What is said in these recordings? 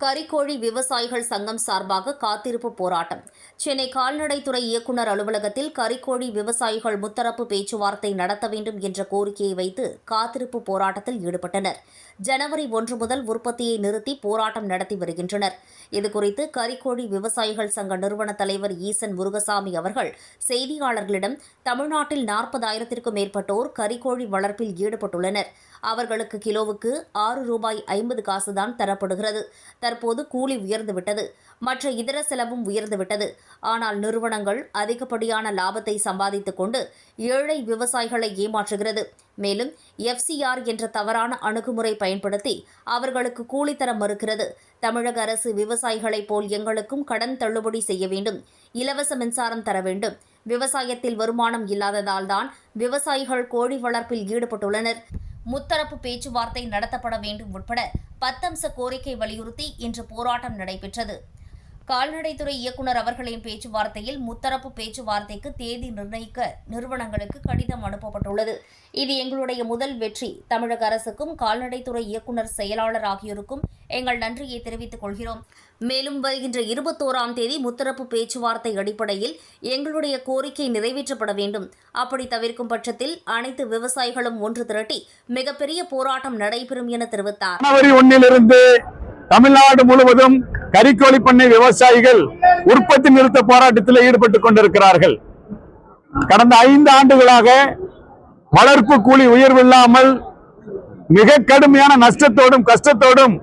கறிக்கோழி விவசாயிகள் சங்கம் சார்பாக காத்திருப்பு போராட்டம். சென்னை கால்நடைத்துறை இயக்குநர் அலுவலகத்தில் கறிக்கோழி விவசாயிகள் முத்தரப்பு பேச்சுவார்த்தை நடத்த வேண்டும் என்ற கோரிக்கையை வைத்து காத்திருப்பு போராட்டத்தில் ஈடுபட்டனர். ஜனவரி 1 முதல் உற்பத்தியை நிறுத்தி போராட்டம் நடத்தி வருகின்றனர். இதுகுறித்து கறிக்கோழி விவசாயிகள் சங்க நிறுவன தலைவர் ஈசன் முருகசாமி அவர்கள் செய்தியாளர்களிடம், தமிழ்நாட்டில் 40,000க்கும் மேற்பட்டோர் கறிக்கோழி வளர்ப்பில் ஈடுபட்டுள்ளனர். அவர்களுக்கு கிலோவுக்கு ₹6.50 தான் தரப்படுகிறது. தற்போது கூலி உயர்ந்துவிட்டது, மற்ற இதர செலவும் உயர்ந்துவிட்டது. ஆனால் நிறுவனங்கள் அதிகப்படியான லாபத்தை சம்பாதித்துக் கொண்டு ஏழை விவசாயிகளை ஏமாற்றுகிறது. மேலும் FCR என்ற தவறான அணுகுமுறை பயன்படுத்தி அவர்களுக்கு கூலி தர மறுக்கிறது. தமிழக அரசு விவசாயிகளைப் போல் எங்களுக்கும் கடன் தள்ளுபடி செய்ய வேண்டும், இலவச மின்சாரம் தர வேண்டும். விவசாயத்தில் வருமானம் இல்லாததால் தான் விவசாயிகள் கோழி வளர்ப்பில் ஈடுபட்டுள்ளனர். முத்தரப்பு பேச்சுவார்த்தை நடத்தப்பட வேண்டும் உட்பட 10 அம்ச கோரிக்கை வலியுறுத்தி இன்று போராட்டம் நடைபெற்றது. கால்நடைத்துறை இயக்குநர் அவர்களின் பேச்சுவார்த்தையில் முத்தரப்பு பேச்சுவார்த்தைக்கு தேதி நிர்ணயிக்க நிறுவனங்களுக்கு கடிதம் அனுப்பப்பட்டுள்ளது. இது எங்களுடைய முதல் வெற்றி. தமிழக அரசுக்கும் கால்நடைத்துறை இயக்குநர், செயலாளர் ஆகியோருக்கும் எங்கள் நன்றியை தெரிவித்துக் கொள்கிறோம். மேலும் வருகின்ற 21ஆம் தேதி முத்தரப்பு பேச்சுவார்த்தை அடிப்படையில் எங்களுடைய கோரிக்கை நிறைவேற்றப்பட வேண்டும். அப்படி தவிர்க்கும் பட்சத்தில் அனைத்து விவசாயிகளும் ஒன்று திரட்டி மிகப்பெரிய போராட்டம் நடைபெறும் என தெரிவித்தார். ஜனவரி 1 தமிழ்நாடு முழுவதும் கறிக்கோழி பண்ணை விவசாயிகள் உற்பத்தி நிறுத்த போராட்டத்தில் ஈடுபட்டுக் கொண்டிருக்கிறார்கள். கடந்த 5 ஆண்டுகளாக வளர்ப்பு கூலி உயர்வில்லாமல் மிக கடுமையான நஷ்டத்தோடும் கஷ்டத்தோடும்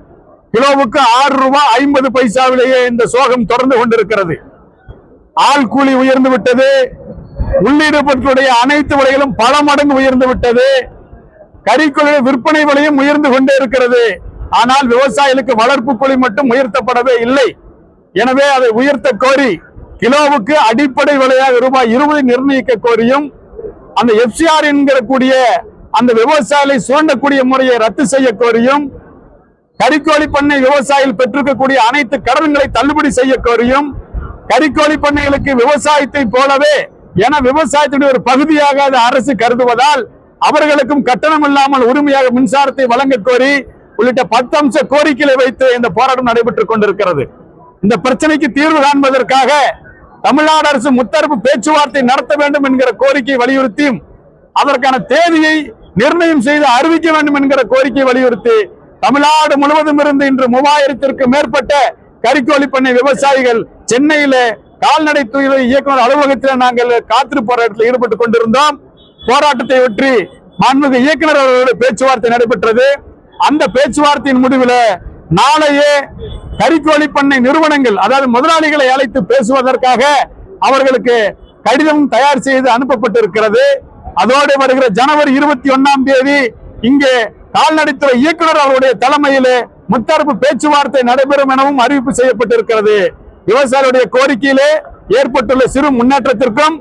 கிலோவுக்கு ₹6.50 இந்த சோகம் தொடர்ந்து கொண்டிருக்கிறது. ஆள் கூலி உயர்ந்து விட்டது. உள்ளீடு பொருட்களுடைய அனைத்து விலைகளும் பல மடங்கு உயர்ந்து விட்டது. கறிக்கோழி விற்பனை விலையும் உயர்ந்து கொண்டே இருக்கிறது. ஆனால் விவசாயிகளுக்கு வளர்ப்பு கூலி மட்டும் உயர்த்தப்படவே இல்லை. எனவே அதை உயர்த்த கோரி கிலோவுக்கு அடிப்படை விலையாக ₹20 நிர்ணயிக்க கோரியும், அந்த FCR என்கிற கூடிய அந்த விவசாயிகளை சுரண்டக்கூடிய முறையை ரத்து செய்ய கோரியும், கறிக்கோழி பண்ணை விவசாயிகள் பெற்றிருக்கக்கூடிய அனைத்து கடன்களை தள்ளுபடி செய்ய கோரியும், கறிக்கோழி பண்ணைகளுக்கு விவசாயத்தை போலவே என விவசாயத்தினுடைய ஒரு பகுதியாக அது அரசு கருதுவதால் அவர்களுக்கும் கட்டணம் இல்லாமல் உரிமையாக மின்சாரத்தை வழங்க கோரி உள்ளிட்ட 10 அம்ச கோரிக்கைகளை வைத்து இந்த போராட்டம் நடைபெற்றுக் கொண்டிருக்கிறது. இந்த பிரச்சனைக்கு தீர்வு காண்பதற்காக தமிழ்நாடு அரசு முத்தரப்பு பேச்சுவார்த்தை நடத்த வேண்டும் என்கிற கோரிக்கை வலியுறுத்தியும், அதற்கான தேதியை நிர்ணயம் செய்து அறிவிக்க வேண்டும் என்கிற கோரிக்கை வலியுறுத்தி தமிழ்நாடு முழுவதும் இருந்து இன்று 3000க்கும் மேற்பட்ட கறிக்கோழி பண்ணை விவசாயிகள் சென்னையில கால்நடைத்துறை இயக்குநர் அலுவலகத்தில் நாங்கள் காத்திருப்பு போராட்டத்தில் ஈடுபட்டுக் கொண்டிருந்தோம். போராட்டத்தை வெற்றி மாண்புமிகு இயக்குநர் அவர்களுடைய பேச்சுவார்த்தை நடைபெற்றது. அந்த பேச்சுவார்த்தையின் முடிவில் நாளையே கறிக்கோழி பண்ணை நிறுவனங்கள், அதாவது முதலாளிகளை அழைத்து பேசுவதற்காக அவர்களுக்கு கடிதம் தயார் செய்து அனுப்பப்பட்டிருக்கிறது. அதோடு வருகிற ஜனவரி 21ஆம் தேதி இங்கே கால்நடைத்துறை இயக்குநர் அவருடைய தலைமையிலே முத்தரப்பு பேச்சுவார்த்தை நடைபெறும் எனவும் அறிவிப்பு செய்யப்பட்டிருக்கிறது. விவசாயிகளுடைய கோரிக்கையிலே ஏற்பட்டுள்ள சிறு முன்னேற்றத்திற்கும்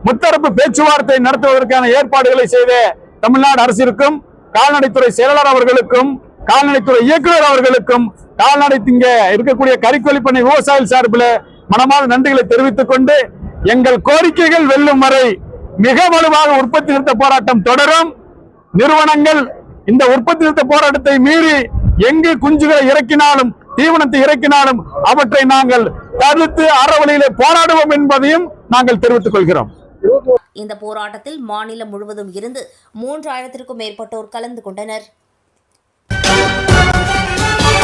முத்தரப்பு பேச்சுவார்த்தை நடத்துவதற்கான ஏற்பாடுகளை செய்த தமிழ்நாடு அரசிற்கும், கால்நடைத்துறை செயலாளர் அவர்களுக்கும், கால்நடைத்துறை இயக்குநர் அவர்களுக்கும், கால்நடை இங்க இருக்கக்கூடிய கறிக்கோழி பண்ணை விவசாயிகள் சார்பில் மனமார்ந்த நன்றிகளை தெரிவித்துக் கொண்டு, எங்கள் கோரிக்கைகள் வெல்லும் வரை மிக வலுவாக உற்பத்தி நிறுத்த போராட்டம் தொடரும். நிறுவனங்கள் இந்த உற்பத்தி நிறுத்த போராட்டத்தை மீறி எங்கு குஞ்சுகளை இறக்கினாலும், தீவனத்தை இறக்கினாலும் அவற்றை நாங்கள் தடுத்து அறவழியிலே போராடுவோம் என்பதையும் நாங்கள் தெரிவித்துக் கொள்கிறோம். இந்த போராட்டத்தில் மாநிலம் முழுவதும் இருந்து 3000க்கும் மேற்பட்டோர் கலந்து கொண்டனர்.